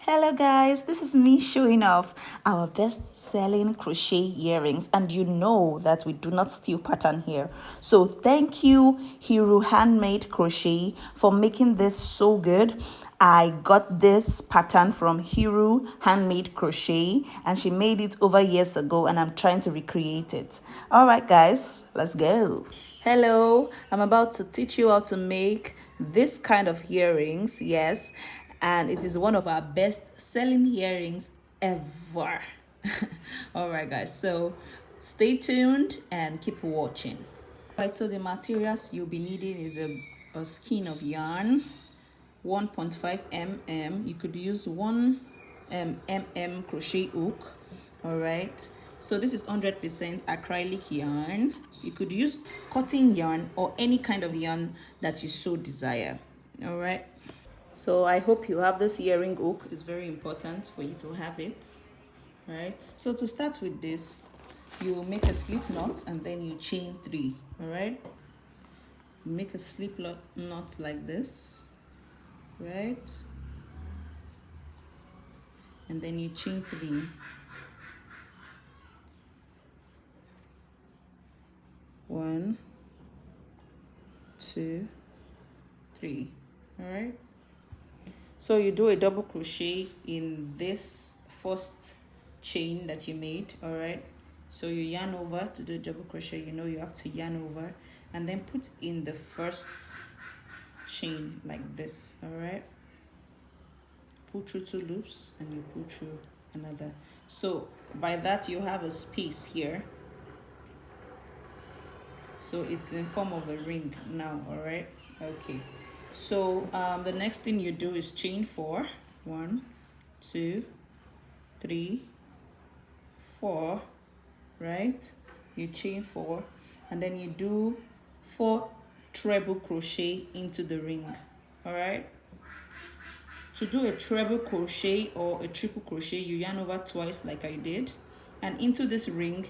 Hello guys, this is me showing off our best-selling crochet earrings, and you know that we do not steal pattern here. So thank you Hiru Handmade Crochet for making this so good. I got this pattern from Hiru Handmade Crochet and she made it over years ago and I'm trying to recreate it. All right guys, let's go. Hello, I'm about to teach you how to make this kind of earrings, yes, and it is one of our best selling earrings ever. All right guys, so stay tuned and keep watching. All right, so the materials you'll be needing is a skein of yarn, 1.5 mm. You could use 1 mm crochet hook. All right, so this is 100% acrylic yarn. You could use cotton yarn or any kind of yarn that you so desire. All right, so I hope you have this earring hook. It's very important for you to have it. All right, so to start with this, you will make a slip knot and then you chain 3. All right, make a slip knot like this, right, and then you chain 3. 1, 2, 3. All right, so you do a double crochet in this first chain that you made. All right, so you yarn over to do double crochet. You know you have to yarn over and then put in the first chain like this. All right, pull through 2 loops and you pull through another. So by that you have a space here, so it's in form of a ring now. All right, okay, so the next thing you do is chain 4. 1, 2, 3, 4, right, you chain 4 and then you do 4 treble crochet into the ring. All right, to do a treble crochet or a triple crochet, you yarn over twice like I did, and into this ring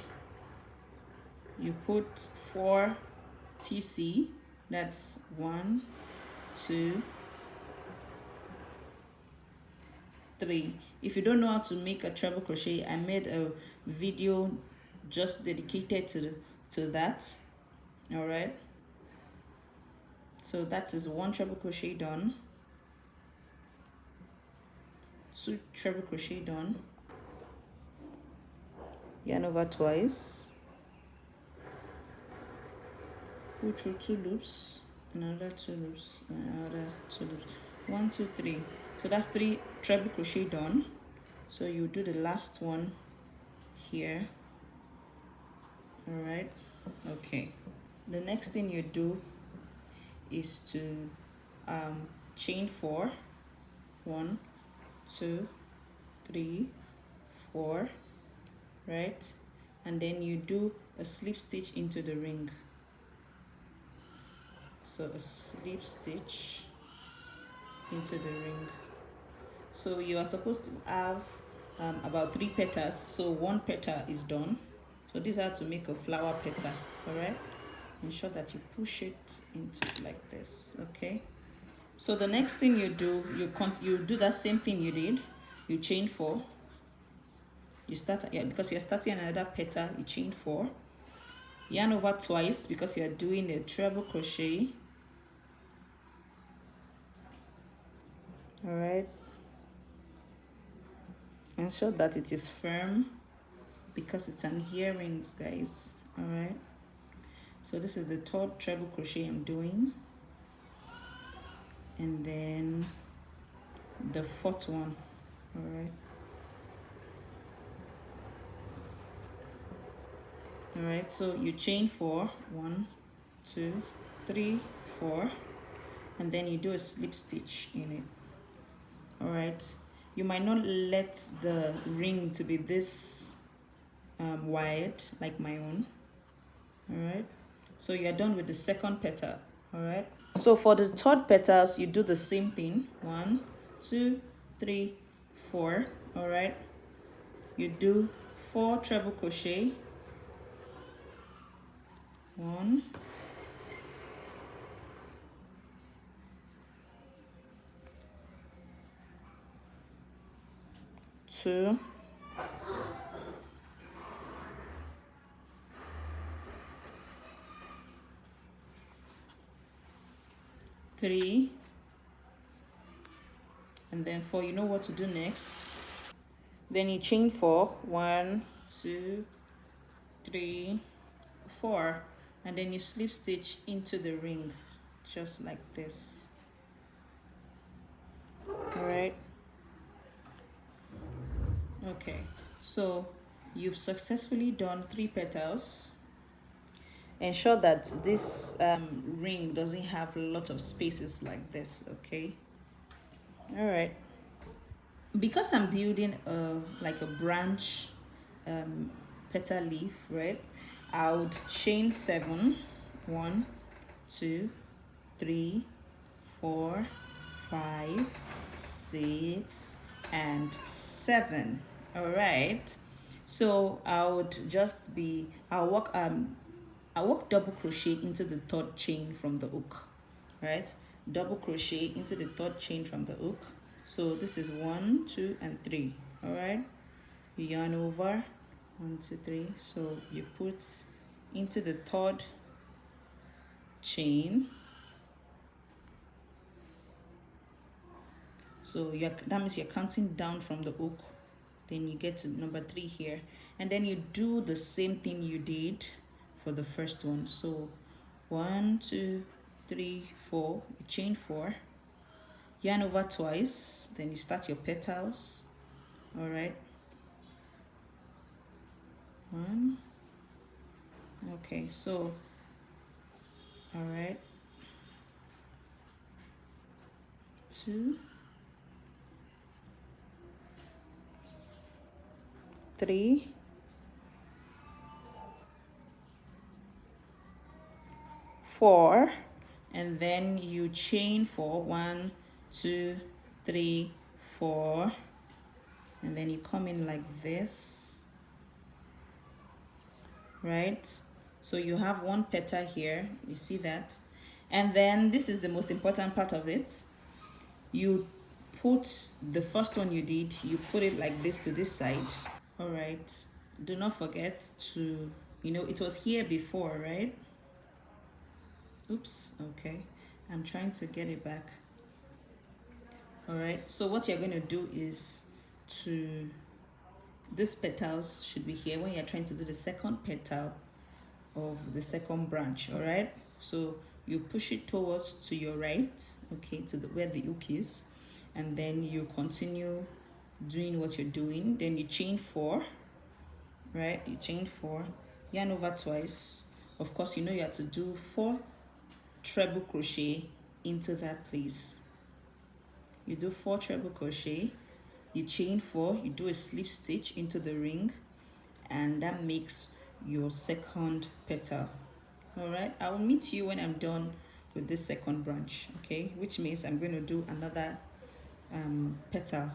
you put 4 TC. That's 1, 2, 3. If you don't know how to make a treble crochet, I made a video just dedicated to that. All right, so that is 1 treble crochet done, 2 treble crochet done, yarn over twice, pull through 2 loops, another 2 loops, another 2 loops, 1, 2, 3. So that's 3 treble crochet done. So you do the last one here. All right, okay, the next thing you do is to chain 4. 1, 2, 3, 4, right, and then you do a slip stitch into the ring. So a slip stitch into the ring. So you are supposed to have about 3 petals, so 1 petal is done. So these are to make a flower petal. All right, ensure that you push it into like this. Okay, so the next thing you do, you do that same thing you did. You chain 4. You start, yeah, because you're starting another petal, you chain 4, yarn over twice because you're doing a treble crochet. All right, ensure that it is firm because it's an earrings, guys. All right, so this is the 3rd treble crochet I'm doing, and then the 4th one. All right, all right, so you chain 4. 1, 2, 3, 4, and then you do a slip stitch in it. All right, you might not let the ring to be this wide like my own. All right, so you're done with the 2nd petal. All right, so for the 3rd petals you do the same thing. 1, 2, 3, 4. All right, you do 4 treble crochet. 1, 2, 3, and then 4. You know what to do next. Then you chain 4, 1, 2, 3, 4, and then you slip stitch into the ring just like this. All right. Okay, so you've successfully done 3 petals. Ensure that this ring doesn't have a lot of spaces like this. Okay. All right. Because I'm building like a branch petal leaf, right? I would chain 7. 1, 2, 3, 4, 5, 6, and 7. All right. So I would just be I'll work double crochet into the 3rd chain from the hook. Right? Double crochet into the 3rd chain from the hook. So this is 1, 2, and 3. All right. You yarn over 1, 2, 3. So you put into the 3rd chain. So that means you're counting down from the hook. Then you get to number 3 here, and then you do the same thing you did for the first one. So 1, 2, 3, 4. You chain 4, yarn over twice, then you start your petals. All right. 1. Okay, so all right. 2, 3, 4, and then you chain 4. 1, 2, 3, 4, and then you come in like this, right? So you have 1 petal here, you see that? And then this is the most important part of it. You put the first one you did, you put it like this to this side. All right, do not forget to, it was here before, right? Oops. Okay, I'm trying to get it back. All right, so what you're going to do is these petals should be here when you're trying to do the 2nd petal of the 2nd branch. All right, so you push it towards to your right, okay, to where the hook is, and then you continue doing what you're doing. Then you chain 4, right? You chain 4, yarn over twice. Of course, you have to do 4 treble crochet into that place. You do 4 treble crochet, you chain 4, you do a slip stitch into the ring, and that makes your 2nd petal. All right, I will meet you when I'm done with this 2nd branch, okay, which means I'm going to do another petal,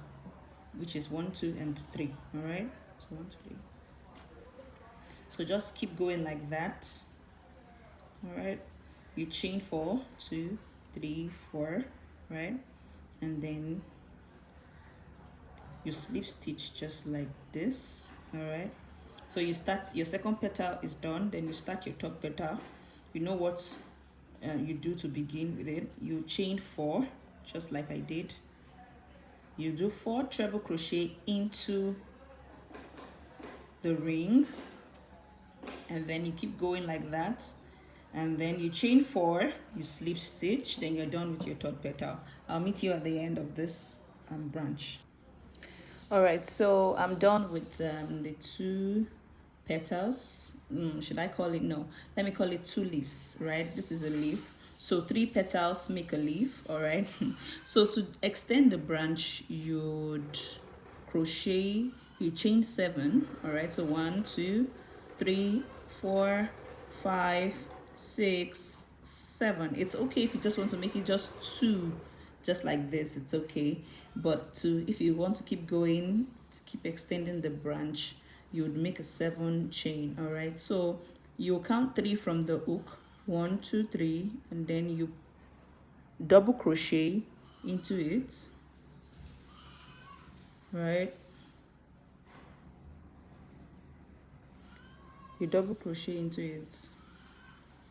which is 1, 2, and 3. All right, so 1, 2, 3. So just keep going like that. All right, you chain 4, 2, 3, 4, right? And then you slip stitch just like this. All right, so you start your 2nd petal is done, then you start your 3rd petal. You know what you do to begin with it. You chain 4 just like I did. You do 4 treble crochet into the ring, and then you keep going like that, and then you chain 4, you slip stitch, then you're done with your 3rd petal. I'll meet you at the end of this branch. All right, so I'm done with the 2 petals. Should I call it? No, let me call it 2 leaves, right? This is a leaf, so 3 petals make a leaf. All right. So to extend the branch, you'd crochet, you chain 7. All right, so 1, 2, 3, 4, 5, 6, 7. It's okay if you just want to make it just 2, just like this, it's okay. But if you want to keep going, to keep extending the branch, you would make a 7 chain. All right, so you count 3 from the hook, 1, 2, 3, and then you double crochet into it, right? you double crochet into it,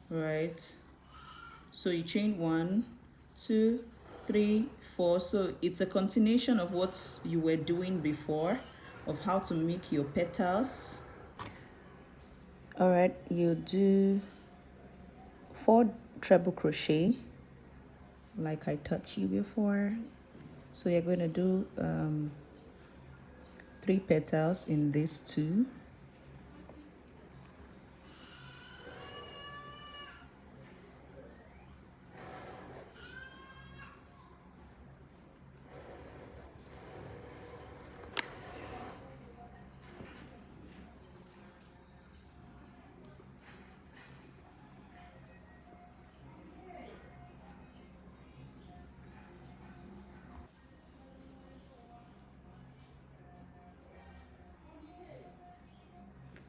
right? So you chain 1, 2, 3, 4. So it's a continuation of what you were doing before, of how to make your petals. All right, you do 4 treble crochet like I taught you before. So you're going to do 3 petals in these 2.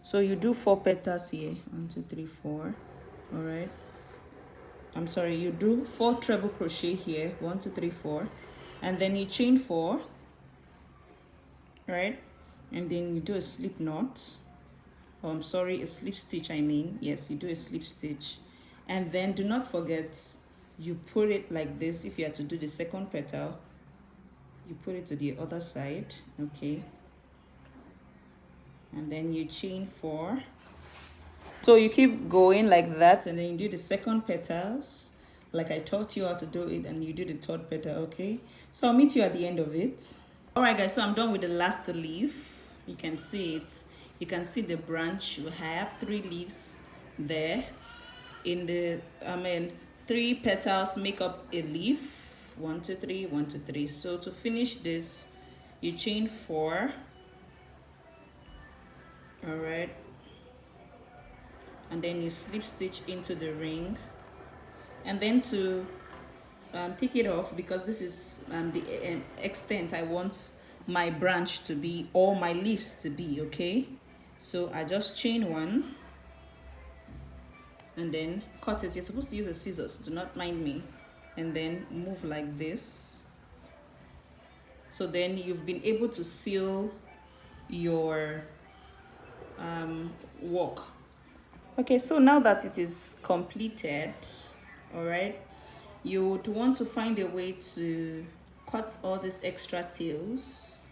So you do 4 petals here. 1, 2, 3, 4. All right. I'm sorry, you do 4 treble crochet here. 1, 2, 3, 4. And then you chain 4. Right? And then you do a slip knot. Oh, I'm sorry, a slip stitch, I mean. Yes, you do a slip stitch. And then do not forget, you put it like this. If you had to do the second petal, you put it to the other side. Okay. And then you chain 4. So you keep going like that, and then you do the second petals like I taught you how to do it, and you do the third petal. Okay, so I'll meet you at the end of it. All right guys, so I'm done with the last leaf. You can see it. You can see the branch. You have 3 leaves there. In the 3 petals make up a leaf. 1, 2, 3, 1, 2, 3. So to finish this, you chain 4. All right, and then you slip stitch into the ring. And then to take it off, because this is the extent I want my branch to be, or my leaves to be. Okay, so I just chain 1 and then cut it. You're supposed to use a scissors, do not mind me. And then move like this. So then you've been able to seal your work. Okay, so now that it is completed, all right, you would want to find a way to cut all these extra tails.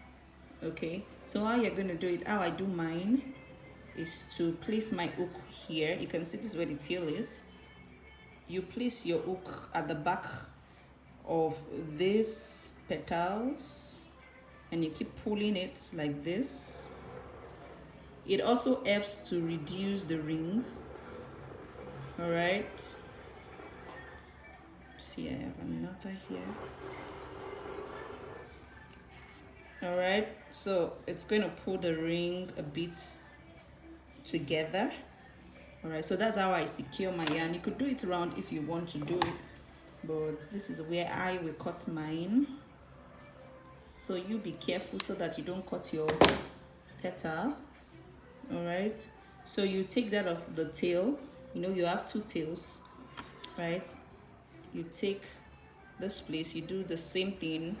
Okay, so how you're going to do it, how I do mine, is to place my hook here. You can see this is where the tail is. You place your hook at the back of these petals and you keep pulling it like this. It also helps to reduce the ring. All right, see, I have another here. All right, so it's going to pull the ring a bit together. All right, so that's how I secure my yarn. You could do it round if you want to do it, but this is where I will cut mine. So you be careful so that you don't cut your petal. All right, so you take that off the tail. You know, you have 2 tails, right? You take this place, you do the same thing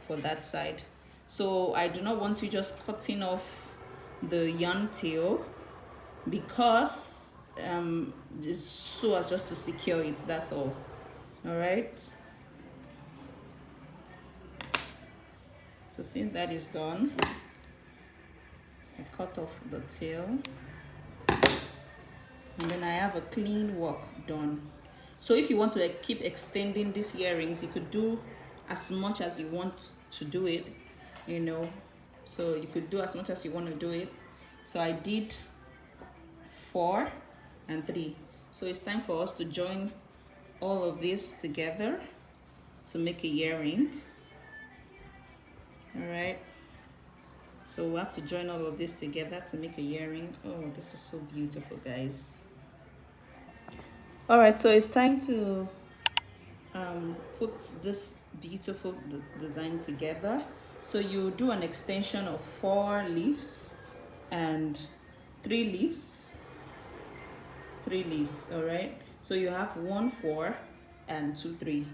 for that side. So I do not want you just cutting off the yarn tail, because so as just to secure it, that's all. All right, so since that is done, I cut off the tail, and then I have a clean work done. So if you want to keep extending these earrings, you could do as much as you want to do it, you know, so you could do as much as you want to do it. So I did 4 and 3. So it's time for us to join all of this together to make a earring. All right, so we have to join all of this together to make a earring. Oh, this is so beautiful, guys. All right, so it's time to put this beautiful design together. So you do an extension of 4 leaves and 3 leaves. 3 leaves. All right, so you have 1 4 and 2 3.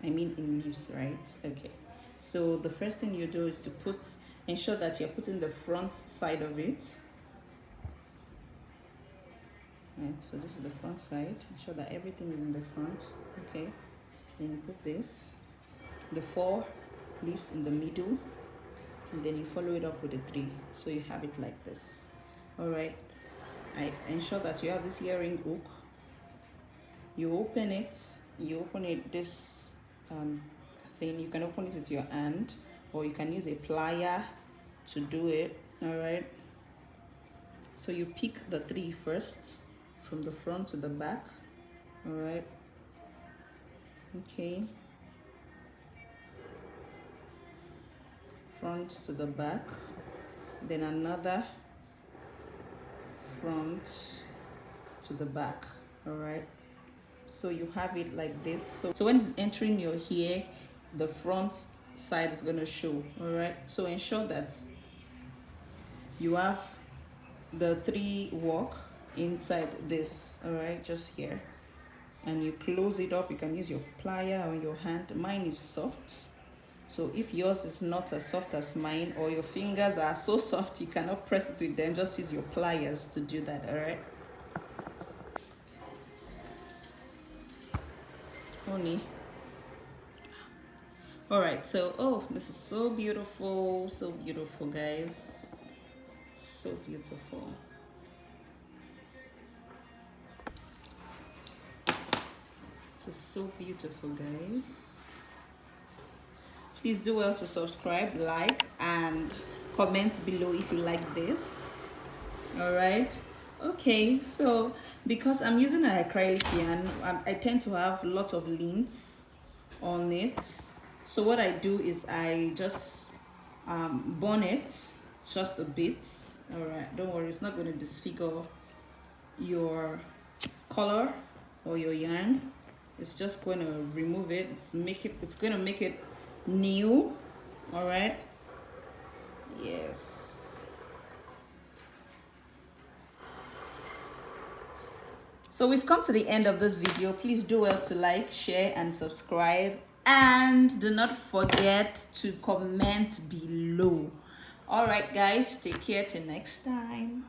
I mean in leaves, right? Okay, so the first thing you do is to ensure that you're putting the front side of it. Right, so this is the front side. Ensure that everything is in the front. Okay, then you put this, the 4 leaves in the middle, and then you follow it up with a 3, so you have it like this. All right, I ensure that you have this earring hook. You open it this thing. You can open it with your hand, or you can use a plier to do it. All right, so you pick the 3 first from the front to the back. All right, okay, front to the back, then another front to the back. All right, so you have it like this. So when it's entering your hair, the front side is going to show. All right, so ensure that you have the 3 work inside this. All right, just here, and you close it up. You can use your plier or your hand. Mine is soft, so if yours is not as soft as mine, or your fingers are so soft you cannot press it with them, just use your pliers to do that. All right, honey. All right, so oh, this is so beautiful, guys, so beautiful. This is so beautiful, guys. Please do well to subscribe, like, and comment below if you like this. All right, okay, so because I'm using an acrylic yarn, I tend to have a lot of lints on it. So what I do is I just burn it just a bit. All right, don't worry, it's not going to disfigure your color or your yarn. It's just going to remove it. It's going to make it new. All right, yes. So we've come to the end of this video. Please do well to like, share, and subscribe, and do not forget to comment below. All right, guys, take care till next time.